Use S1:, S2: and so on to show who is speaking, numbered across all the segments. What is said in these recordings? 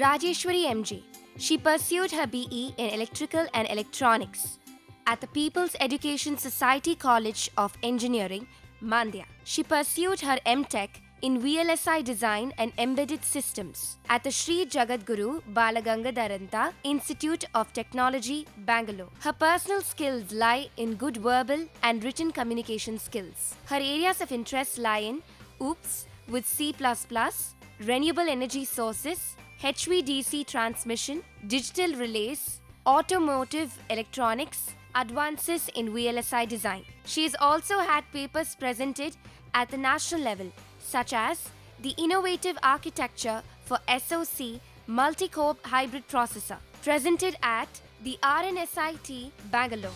S1: Rajeshwari MJ. She pursued her BE in Electrical and Electronics at the People's Education Society College of Engineering, Mandya. She pursued her MTech in VLSI Design and Embedded Systems at the Sri Jagadguru Balagangadharanta Institute of Technology, Bangalore. Her personal skills lie in good verbal and written communication skills. Her areas of interest lie in OOPS with C++, renewable energy sources, HVDC transmission, digital relays, automotive electronics, advances in VLSI design. She has also had papers presented at the national level, such as the Innovative Architecture for SoC Multi-Core Hybrid Processor, presented at the RNSIT, Bangalore.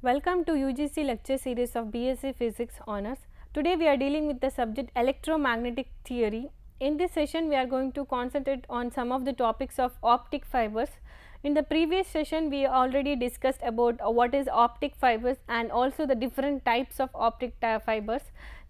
S2: Welcome to UGC lecture series of BSc Physics Honours. Today we are dealing with the subject electromagnetic theory. In this session we are going to concentrate on some of the topics of optic fibers. In the previous session we already discussed about what is optic fibers and also the different types of optic fibers,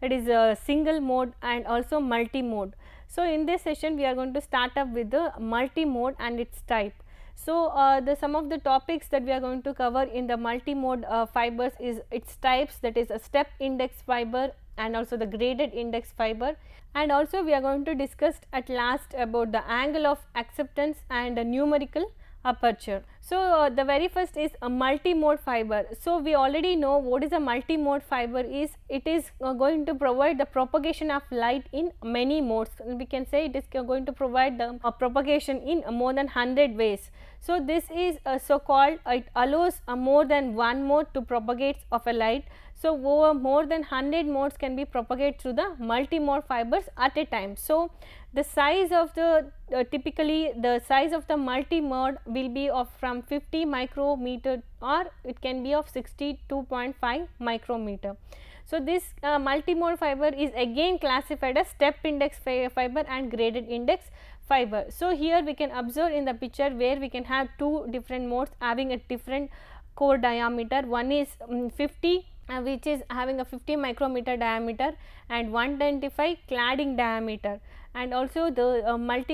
S2: that is single mode and also multi mode. So in this session we are going to start up with the multi mode and its type. So some of the topics that we are going to cover in the multi mode fibers is its types, that is a step index fiber and also the graded index fiber, and also we are going to discuss at last about the angle of acceptance and the numerical aperture. So the very first is a multi-mode fiber. So we already know what is a multi-mode fiber is. It is going to provide the propagation of light in many modes. We can say it is going to provide the propagation in more than 100 ways. So this is so called, it allows more than one mode to propagate of a light. So over more than 100 modes can be propagated through the multi-mode fibers at a time. So the size of the typically the size of the multi-mode will be of from 50 micrometer or it can be of 62.5 micrometer. So this multi-mode fiber is again classified as step index fiber and graded index fiber. So here we can observe in the picture where we can have two different modes having a different core diameter. One is 50 which is having a 50 micrometer diameter and 125 cladding diameter, and also the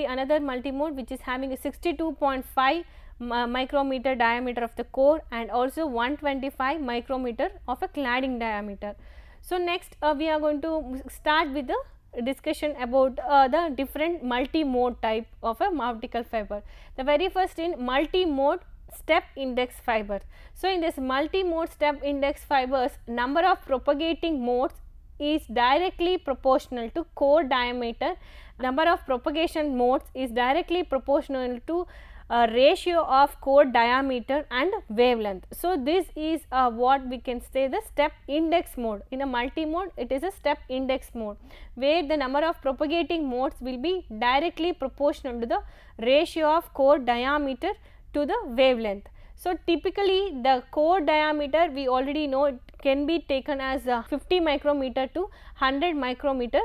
S2: another multi mode which is having a 62.5 micrometer diameter of the core and also 125 micrometer of a cladding diameter. So next we are going to start with the discussion about the different multi-mode type of a optical fiber. The very first in multi-mode step index fiber. So in this multi-mode step index fibers, number of propagating modes is directly proportional to core diameter. Number of propagation modes is directly proportional to ratio of core diameter and wavelength. So this is what we can say the step index mode. In a multi-mode it is a step index mode where the number of propagating modes will be directly proportional to the ratio of core diameter to the wavelength. So typically the core diameter we already know it can be taken as 50 micrometer to 100 micrometer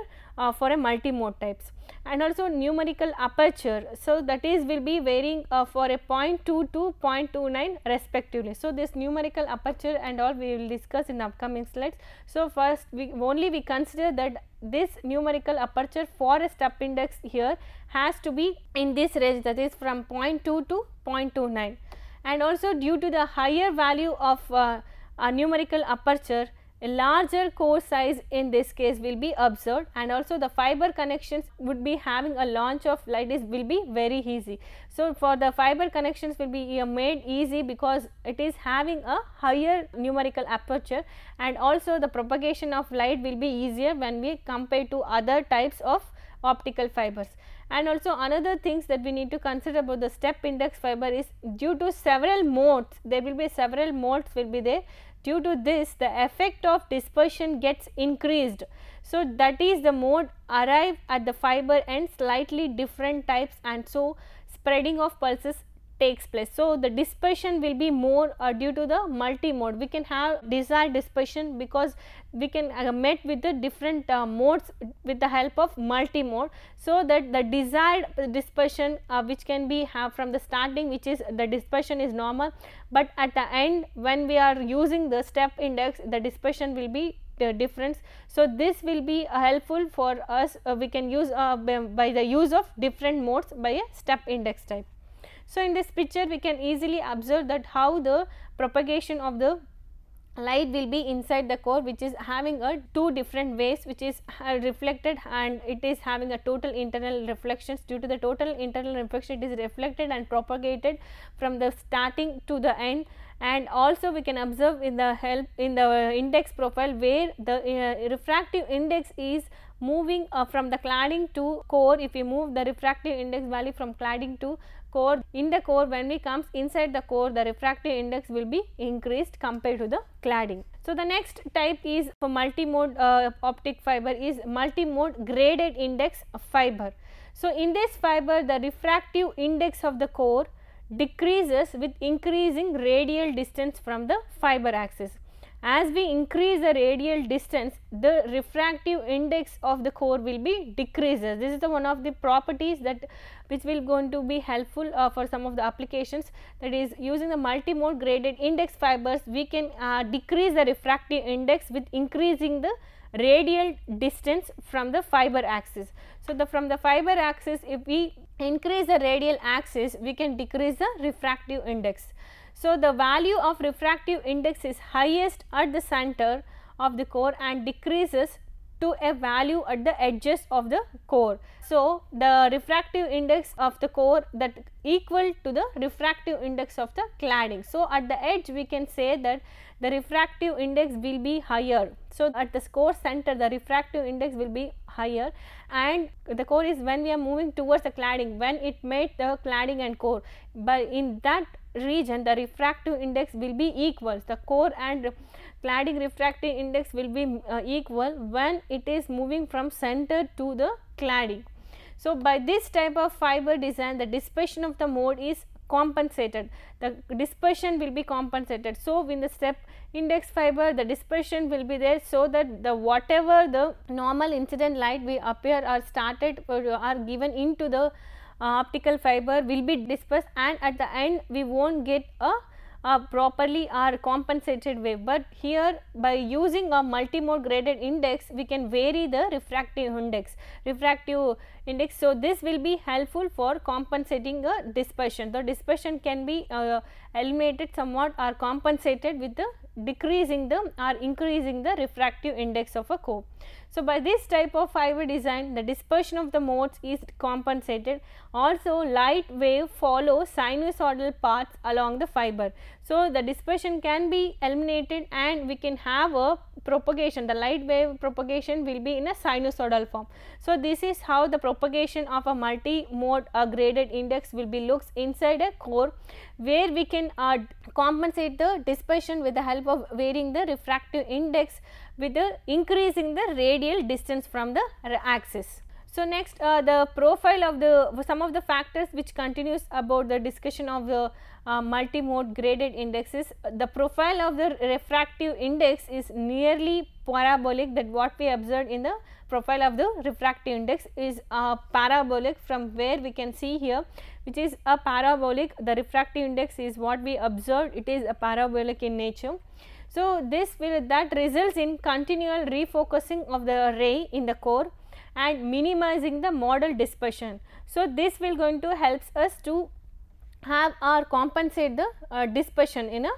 S2: for a multi-mode types, and also numerical aperture. So that is will be varying for a 0.2 to 0.29 respectively. So this numerical aperture and all we will discuss in the upcoming slides. So first we consider that this numerical aperture for a step index here has to be in this range, that is from 0.2 to 0.29, and also due to the higher value of a numerical aperture, a larger core size in this case will be observed, and also the fiber connections would be having a launch of light will be very easy. So for the fiber connections will be made easy because it is having a higher numerical aperture, and also the propagation of light will be easier when we compare to other types of optical fibers. And also another things that we need to consider about the step index fiber is due to several modes, there will be several modes will be there. Due to this the effect of dispersion gets increased. So that is the mode arrive at the fiber and slightly different types, and so spreading of pulses takes place. So the dispersion will be more due to the multi-mode. We can have desired dispersion because we can met with the different modes with the help of multi-mode. So that the desired dispersion which can be have from the starting, which is the dispersion is normal, but at the end when we are using the step index the dispersion will be difference. So this will be helpful for us. We can use by the use of different modes by a step index type. So in this picture we can easily observe that how the propagation of the light will be inside the core, which is having a two different waves, which is reflected, and it is having a total internal reflections. Due to the total internal reflection, it is reflected and propagated from the starting to the end. And also we can observe in the index profile where the refractive index is moving from the cladding to core. If we move the refractive index value from cladding to core, in the core, when we comes inside the core, the refractive index will be increased compared to the cladding. So the next type is for multi-mode optic fiber is multi-mode graded index fiber. So in this fiber, the refractive index of the core decreases with increasing radial distance from the fiber axis. As we increase the radial distance, the refractive index of the core will be decreases. This is the one of the properties that which will going to be helpful for some of the applications, that is using the multi-mode graded index fibers we can decrease the refractive index with increasing the radial distance from the fiber axis. So from the fiber axis, if we increase the radial axis, we can decrease the refractive index. So the value of refractive index is highest at the center of the core and decreases to a value at the edges of the core. So the refractive index of the core that equal to the refractive index of the cladding. So at the edge we can say that the refractive index will be higher. So at the core center the refractive index will be higher, and the core is when we are moving towards the cladding, when it made the cladding and core, but in that region the refractive index will be equal. The core and cladding refractive index will be equal when it is moving from center to the cladding. So by this type of fiber design, the dispersion of the mode is compensated. The dispersion will be compensated. So in the step index fiber, the dispersion will be there, so that the whatever the normal incident light we appear or started or are given into the optical fiber will be dispersed, and at the end we won't get a properly or compensated wave. But here by using a multi-mode graded index, we can vary the refractive index. So this will be helpful for compensating a dispersion. The dispersion can be eliminated somewhat or compensated with the decreasing the or increasing the refractive index of a core. So by this type of fiber design, the dispersion of the modes is compensated. Also light wave follows sinusoidal paths along the fiber. So the dispersion can be eliminated and we can have a propagation. The light wave propagation will be in a sinusoidal form. So this is how the propagation of a multi-mode graded index will be looks inside a core, where we can compensate the dispersion with the help of varying the refractive index with the increasing the radial distance from the axis. So next the profile of the some of the factors which continues about the discussion of the multi-mode graded indexes. The profile of the refractive index is nearly parabolic, that what we observed in the profile of the refractive index is parabolic, from where we can see here, which is a parabolic. The refractive index is what we observed, it is a parabolic in nature. So this that results in continual refocusing of the ray in the core and minimizing the model dispersion. So this will going to helps us to have or compensate the dispersion in a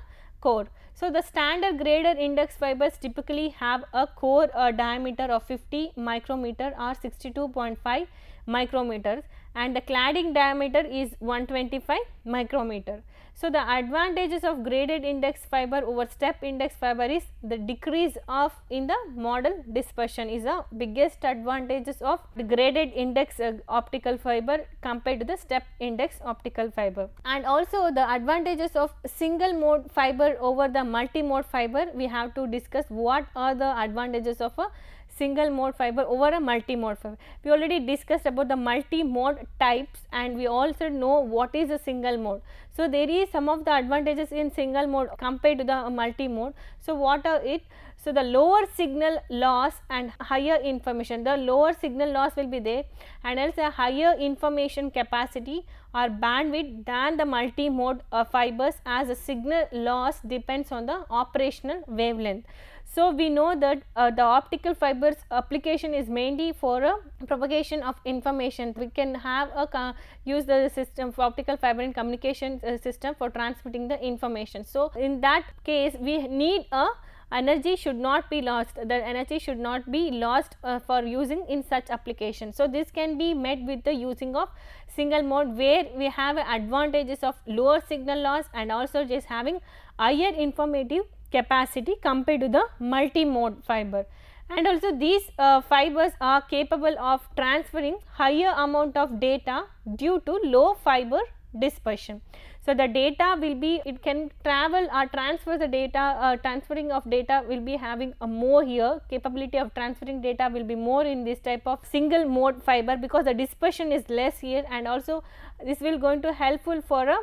S2: core. So the standard graded index fibers typically have a core diameter of 50 micrometer or 62.5 micrometers, and the cladding diameter is 125 micrometer. So the advantages of graded index fiber over step index fiber is the decrease of in the model dispersion is the biggest advantages of the graded index optical fiber compared to the step index optical fiber. And also the advantages of single mode fiber over the multi mode fiber, we have to discuss what are the advantages of a single mode fiber over a multi mode fiber. We already discussed about the multi mode types, and we also know what is a single mode. So there is some of the advantages in single mode compared to the multi mode. So what are it? So the lower signal loss and higher information, the lower signal loss will be there, and also higher information capacity or bandwidth than the multi mode fibers, as the signal loss depends on the operational wavelength. So we know that the optical fibers application is mainly for a propagation of information. We can have a use the system for optical fiber in communication system for transmitting the information. So in that case we need a energy should not be lost, the energy should not be lost for using in such application. So this can be met with the using of single mode, where we have advantages of lower signal loss and also just having higher informative capacity compared to the multi-mode fiber. And also these fibers are capable of transferring higher amount of data due to low fiber dispersion. So the data will be, it can travel or transfer the data, transferring of data will be having a more here, capability of transferring data will be more in this type of single mode fiber, because the dispersion is less here, and also this will going to helpful for a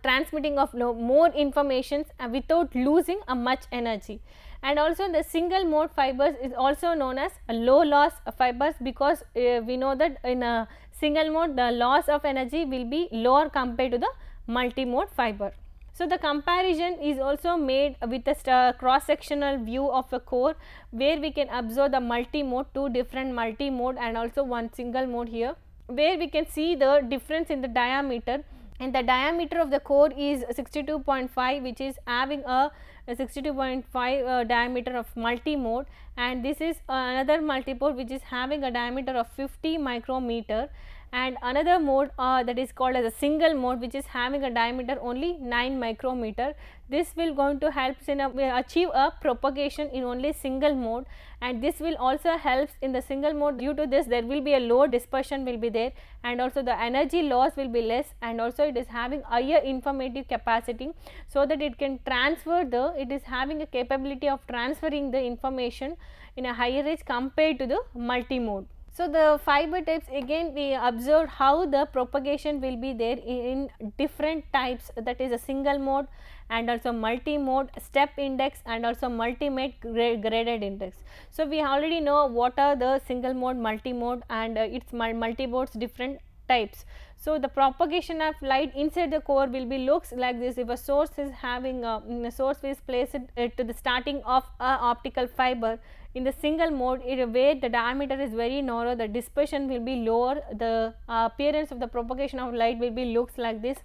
S2: transmitting of more information without losing a much energy. And also the single mode fibers is also known as low loss fibers, because we know that in a single mode the loss of energy will be lower compared to the multi-mode fiber. So the comparison is also made with a cross sectional view of a core, where we can observe the multi-mode, two different multi-mode and also one single mode here, where we can see the difference in the diameter. And the diameter of the core is 62.5, which is having a 62.5 diameter of multi-mode, and this is another multi-mode which is having a diameter of 50 micrometer, and another mode that is called as a single mode, which is having a diameter only 9 micrometer. This will going to help in achieve a propagation in only single mode, and this will also helps in the single mode. Due to this there will be a low dispersion will be there, and also the energy loss will be less, and also it is having higher informative capacity, so that it can transfer the, it is having a capability of transferring the information in a higher range compared to the multi-mode. So the fiber types, again we observed how the propagation will be there in different types, that is a single mode and also multi-mode, step index and also multi-mode graded index. So we already know what are the single mode, multi-mode and its multi-modes different types. So the propagation of light inside the core will be looks like this. If a source is having a source is placed to the starting of a optical fiber, in the single mode where the diameter is very narrow, the dispersion will be lower, the appearance of the propagation of light will be looks like this,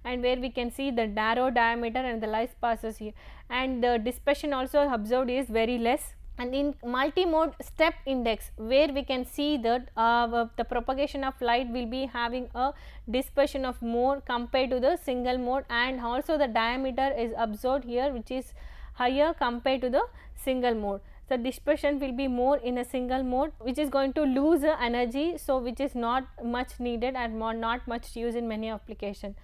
S2: and where we can see the narrow diameter and the light passes here, and the dispersion also observed is very less. And in multi-mode step index, where we can see that the propagation of light will be having a dispersion of more compared to the single mode, and also the diameter is observed here which is higher compared to the single mode. So dispersion will be more in a single mode, which is going to lose energy, so which is not much needed and not much used in many applications.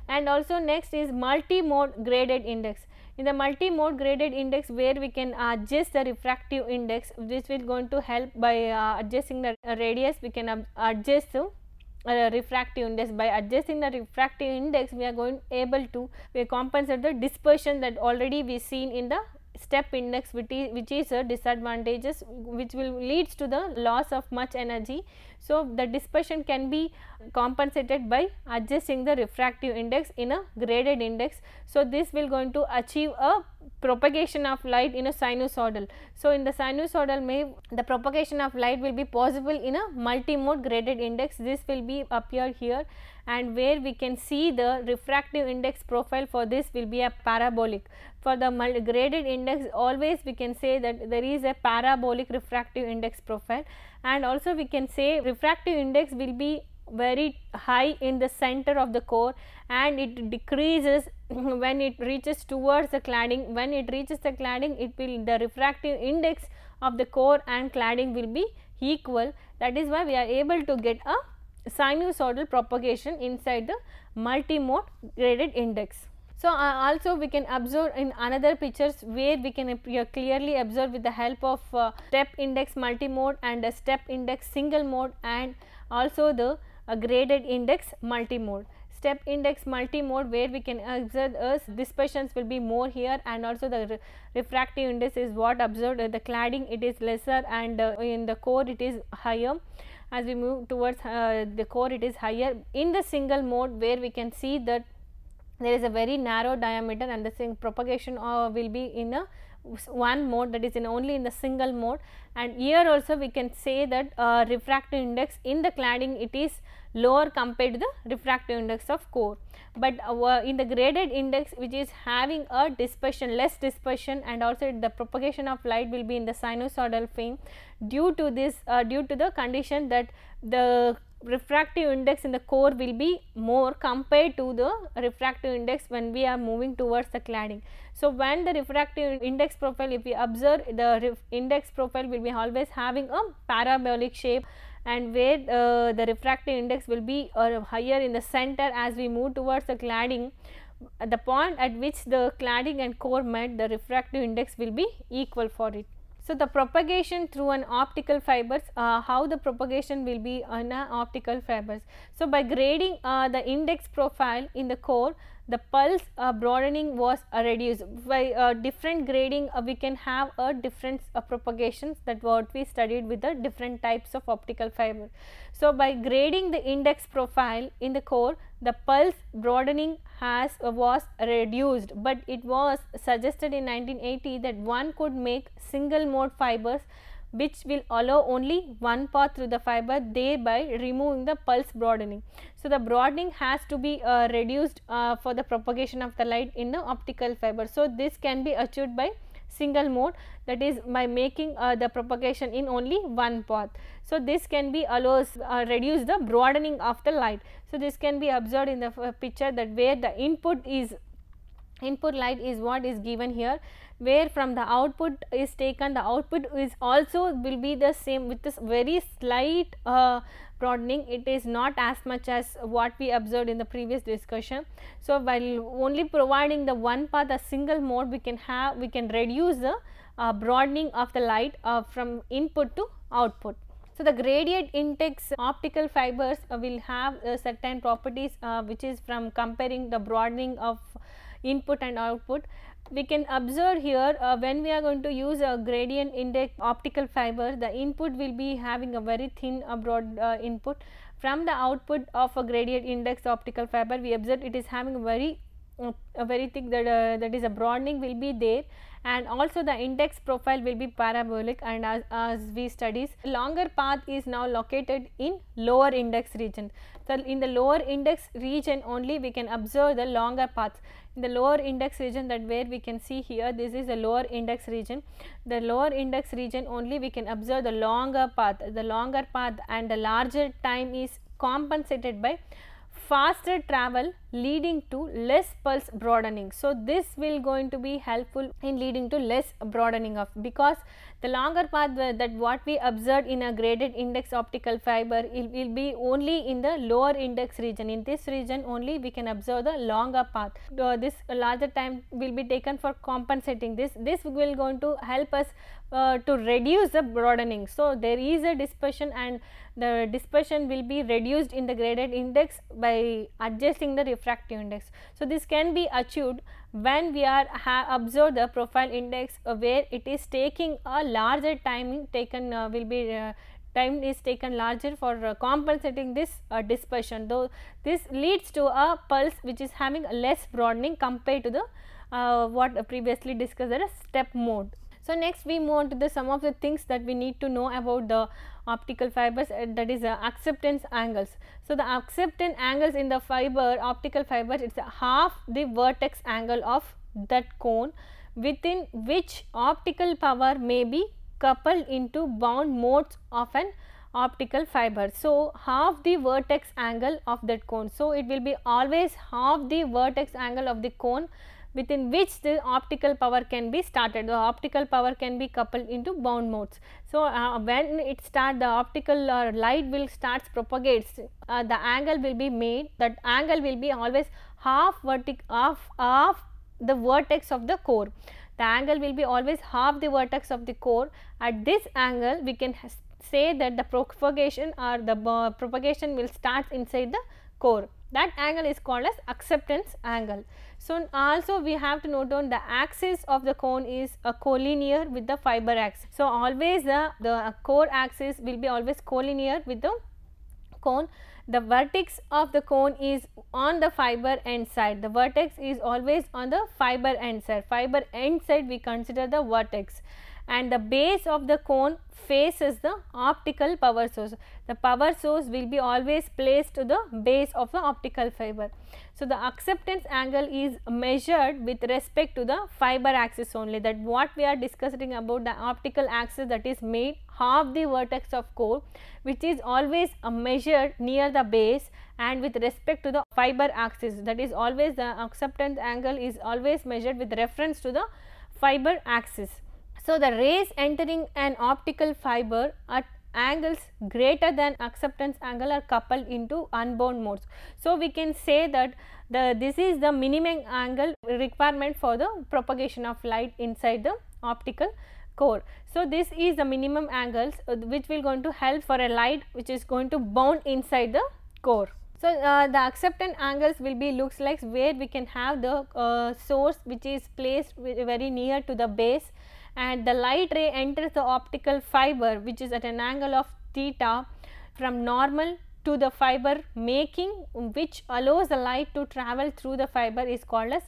S2: And also next is multi-mode graded index. In the multi-mode graded index, where we can adjust the refractive index, this will going to help by adjusting the radius, we can adjust the refractive index. By adjusting the refractive index, we are going able to compensate the dispersion that already we seen in the step index, which is a disadvantages, which will leads to the loss of much energy. So the dispersion can be compensated by adjusting the refractive index in a graded index. So this will going to achieve a propagation of light in a sinusoidal. So in the sinusoidal the propagation of light will be possible in a multi-mode graded index. This will be appear here, and where we can see the refractive index profile for this will be a parabolic. For the graded index, always we can say that there is a parabolic refractive index profile, and also we can say refractive index will be very high in the center of the core, and it decreases when it reaches towards the cladding. When it reaches the cladding, it will, the refractive index of the core and cladding will be equal. That is why we are able to get a sinusoidal propagation inside the multi-mode graded index. So also we can observe in another pictures, where we can clearly observe with the help of step index multi-mode and a step index single mode, and also the graded index multi-mode. Step index multi-mode, where we can observe dispersions will be more here, and also the refractive index is what observed the cladding it is lesser, and in the core it is higher. As we move towards the core, it is higher. In the single mode, where we can see that there is a very narrow diameter, and the propagation will be in a one mode, that is in only in the single mode. And here also we can say that refractive index in the cladding it is lower compared to the refractive index of core, but in the graded index which is having a dispersion, less dispersion, and also the propagation of light will be in the sinusoidal frame due to this due to the condition that the refractive index in the core will be more compared to the refractive index when we are moving towards the cladding. So, when the refractive index profile, if we observe, the index profile will be always having a parabolic shape, and where the refractive index will be higher in the center as we move towards the cladding. At the point at which the cladding and core met, the refractive index will be equal for it. So, the propagation through an optical fibers, how the propagation will be on optical fibers. So, by grading the index profile in the core, the pulse broadening was reduced. By different grading we can have a different propagations, that what we studied with the different types of optical fiber. So, by grading the index profile in the core, the pulse broadening was reduced, but it was suggested in 1980 that one could make single mode fibers which will allow only one path through the fiber, thereby removing the pulse broadening. So, the broadening has to be reduced for the propagation of the light in the optical fiber. So, this can be achieved by single mode, that is by making the propagation in only one path. So, this can be allows reduce the broadening of the light. So, this can be observed in the picture, that where the input light is what is given here, where from the output is taken, the output is also will be the same with this very slight broadening. It is not as much as what we observed in the previous discussion. So, while only providing the one path, a single mode, we can reduce the broadening of the light from input to output. So, the gradient index optical fibers will have certain properties which is from comparing the broadening of input and output. We can observe here when we are going to use a gradient index optical fiber, the input will be having a very thin broad input. From the output of a gradient index optical fiber, we observe it is having a very thick, that is a broadening will be there, and also the index profile will be parabolic, and as we studies, longer path is now located in lower index region. So, in the lower index region only we can observe the longer paths. In the lower index region, that where we can see here, this is the lower index region. The lower index region only we can observe the longer path, and the larger time is compensated by faster travel leading to less pulse broadening. So, this will going to be helpful in leading to less broadening of, because the longer path that what we observed in a graded index optical fiber, it will be only in the lower index region. In this region only we can observe the longer path. This larger time will be taken for compensating this. This will going to help us to reduce the broadening. So, there is a dispersion, and the dispersion will be reduced in the graded index by adjusting the refractive index. So, this can be achieved when we are observe the profile index where it is taking a larger time taken time is taken larger for compensating this dispersion, though this leads to a pulse which is having less broadening compared to the what previously discussed as step mode. So, next we move on to the some of the things that we need to know about the optical fibers, that is acceptance angles. So, the acceptance angles in the fiber, optical fiber, it is half the vertex angle of that cone within which optical power may be coupled into bound modes of an optical fiber. So, half the vertex angle of that cone. So, it will be always half the vertex angle of the cone within which the optical power can be started. The optical power can be coupled into bound modes. So, when it start, the optical light will starts propagates, the angle will be made, that angle will be always half the vertex of the core. The angle will be always half the vertex of the core. At this angle we can say that the propagation or the propagation will start inside the core. That angle is called as acceptance angle. So, also we have to note down the axis of the cone is a collinear with the fiber axis. So, always the core axis will be always collinear with the cone, the vertex of the cone is on the fiber end side. The vertex is always on the fiber end side. Fiber end side we consider the vertex, and the base of the cone faces the optical power source. The power source will be always placed to the base of the optical fiber. So, the acceptance angle is measured with respect to the fiber axis only, that what we are discussing about the optical axis, that is made half the vertex of core, which is always measured near the base and with respect to the fiber axis, that is always the acceptance angle is always measured with reference to the fiber axis. So, the rays entering an optical fiber at angles greater than acceptance angle are coupled into unbound modes. So, we can say that this is the minimum angle requirement for the propagation of light inside the optical core. So, this is the minimum angles which will going to help for a light which is going to bound inside the core. So, the acceptance angles will be looks like where we can have the source which is placed very near to the base, and the light ray enters the optical fiber which is at an angle of theta from normal to the fiber, making which allows the light to travel through the fiber is called as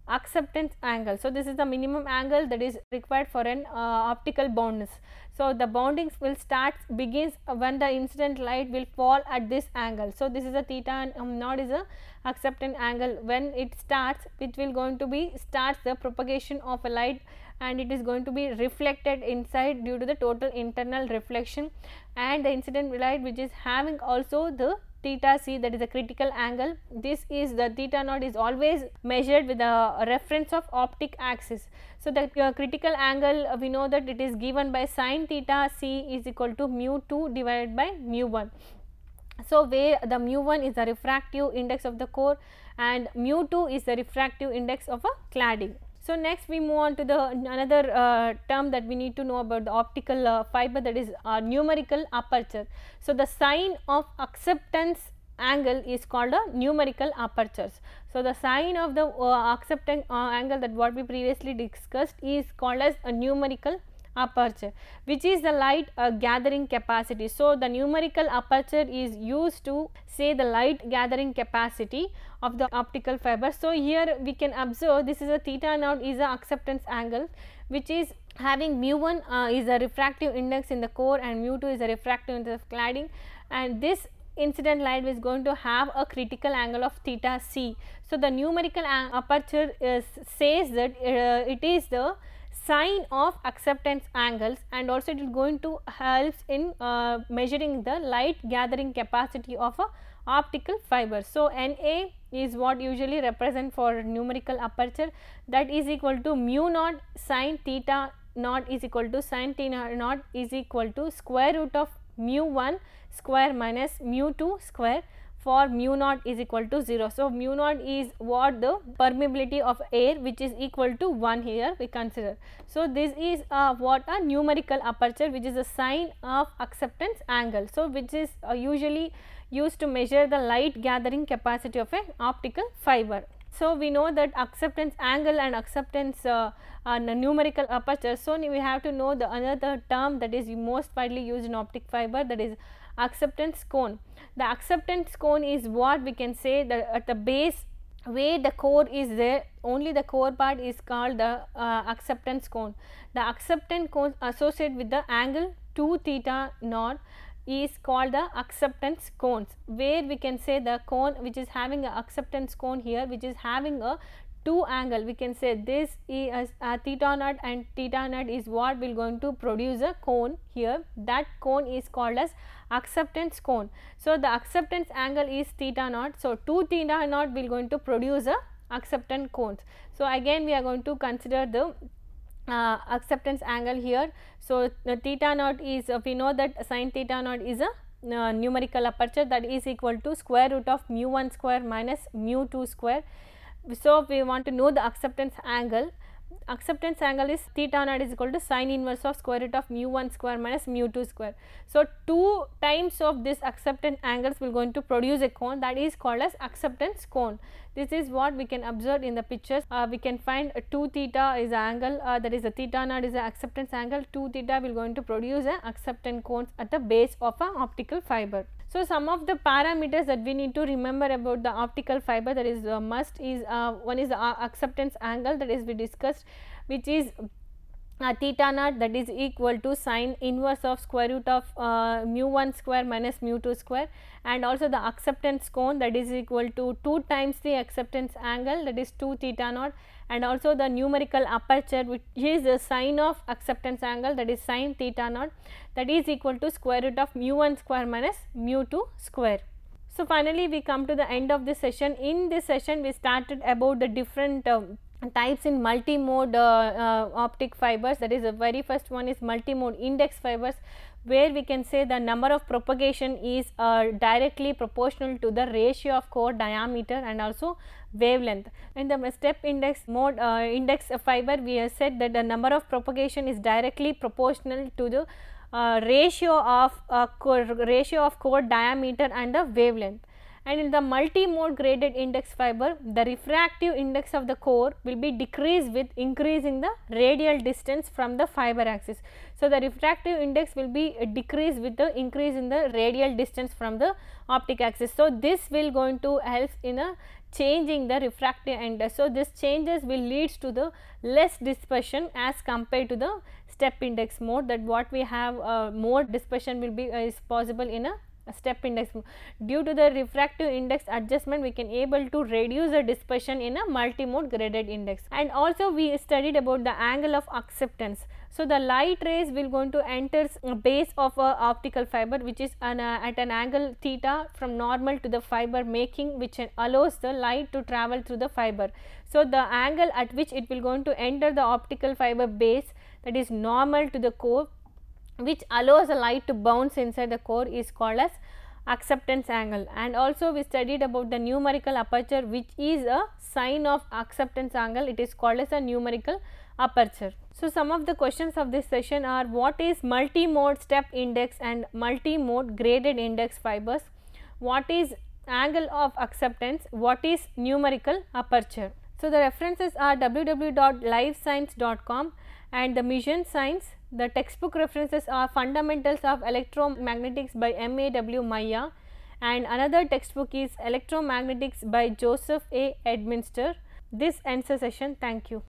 S2: acceptance angle. So, this is the minimum angle that is required for an optical boundness. So, the bounding will begins when the incident light will fall at this angle. So, this is a theta and naught is a acceptance angle. When it starts, it will going to be starts the propagation of a light, and it is going to be reflected inside due to the total internal reflection, and the incident light which is having also the theta c, that is a critical angle. This is the theta naught is always measured with a reference of optic axis. So, the critical angle we know that it is given by sin theta c is equal to mu 2 divided by mu 1. So, where the mu 1 is the refractive index of the core and mu 2 is the refractive index of a cladding. So, next we move on to the another term that we need to know about the optical fiber, that is numerical aperture. So, the sign of acceptance angle is called a numerical apertures. So, the sign of the acceptance angle that what we previously discussed is called as a numerical aperture, which is the light gathering capacity. So, the numerical aperture is used to say the light gathering capacity of the optical fiber. So, here we can observe this is a theta naught is a acceptance angle which is having mu 1 is a refractive index in the core and mu 2 is a refractive index of cladding, and this incident light is going to have a critical angle of theta c. So, the numerical aperture says that it is the sign of acceptance angles, and also it is going to help in measuring the light gathering capacity of a optical fiber. So, Na is what usually represent for numerical aperture, that is equal to mu naught sin theta naught is equal to sin theta naught is equal to square root of mu 1 square minus mu 2 square for mu naught is equal to 0. So, mu naught is what the permeability of air which is equal to 1 here we consider. So, this is what a numerical aperture which is a sign of acceptance angle. So, which is usually used to measure the light gathering capacity of an optical fiber. So, we know that acceptance angle and acceptance numerical aperture. So, we have to know the another term that is most widely used in optic fiber, that is acceptance cone. The acceptance cone is what we can say that at the base where the core is there, only the core part is called the acceptance cone. The acceptance cone associated with the angle 2 theta naught is called the acceptance cones, where we can say the cone which is having a acceptance cone here which is having a 2 angle, we can say this is theta naught and theta naught is what will going to produce a cone here. That cone is called as acceptance cone. So, the acceptance angle is theta naught. So, 2 theta naught will going to produce a acceptance cones. So, again we are going to consider the acceptance angle here. So, the theta naught is we know that sin theta naught is a numerical aperture, that is equal to square root of mu 1 square minus mu 2 square. So, we want to know the acceptance angle. Acceptance angle is theta naught is equal to sin inverse of square root of mu 1 square minus mu 2 square. So, 2 times of this acceptance angles will going to produce a cone, that is called as acceptance cone. This is what we can observe in the pictures. We can find 2 theta is the angle, that is the theta naught is the acceptance angle, 2 theta will going to produce a acceptance cones at the base of a optical fiber. So, some of the parameters that we need to remember about the optical fiber, that is must is one is the acceptance angle, that is we discussed, which is theta naught, that is equal to sine inverse of square root of mu 1 square minus mu 2 square, and also the acceptance cone, that is equal to 2 times the acceptance angle, that is 2 theta naught, and also the numerical aperture, which is the sine of acceptance angle, that is sine theta naught, that is equal to square root of mu 1 square minus mu 2 square. So, finally, we come to the end of this session. In this session, we started about the different types in multi-mode optic fibers. That is, the very first one is multi-mode index fibers, where we can say the number of propagation is directly proportional to the ratio of core diameter and also wavelength. In the step index mode index fiber, we have said that the number of propagation is directly proportional to the ratio of core diameter and the wavelength. And in the multi-mode graded index fiber, the refractive index of the core will be decreased with increasing the radial distance from the fiber axis. So, the refractive index will be decreased with the increase in the radial distance from the optic axis. So, this will going to help in changing the refractive index. So, this changes will leads to the less dispersion as compared to the step index mode, that what we have more dispersion will be is possible in a step index. Due to the refractive index adjustment, we can able to reduce the dispersion in a multi-mode graded index. And also we studied about the angle of acceptance. So, the light rays will going to enter base of a optical fiber, which is at an angle theta from normal to the fiber, making which allows the light to travel through the fiber. So, the angle at which it will going to enter the optical fiber base, that is normal to the core, which allows the light to bounce inside the core, is called as acceptance angle. And also we studied about the numerical aperture, which is a sign of acceptance angle, it is called as a numerical aperture. So, some of the questions of this session are: what is multi-mode step index and multi-mode graded index fibers? What is angle of acceptance? What is numerical aperture? So, the references are www.livescience.com and the Mission Science. The textbook references are Fundamentals of Electromagnetics by M.A.W. Maya, and another textbook is Electromagnetics by Joseph A. Edminster. This ends the session. Thank you.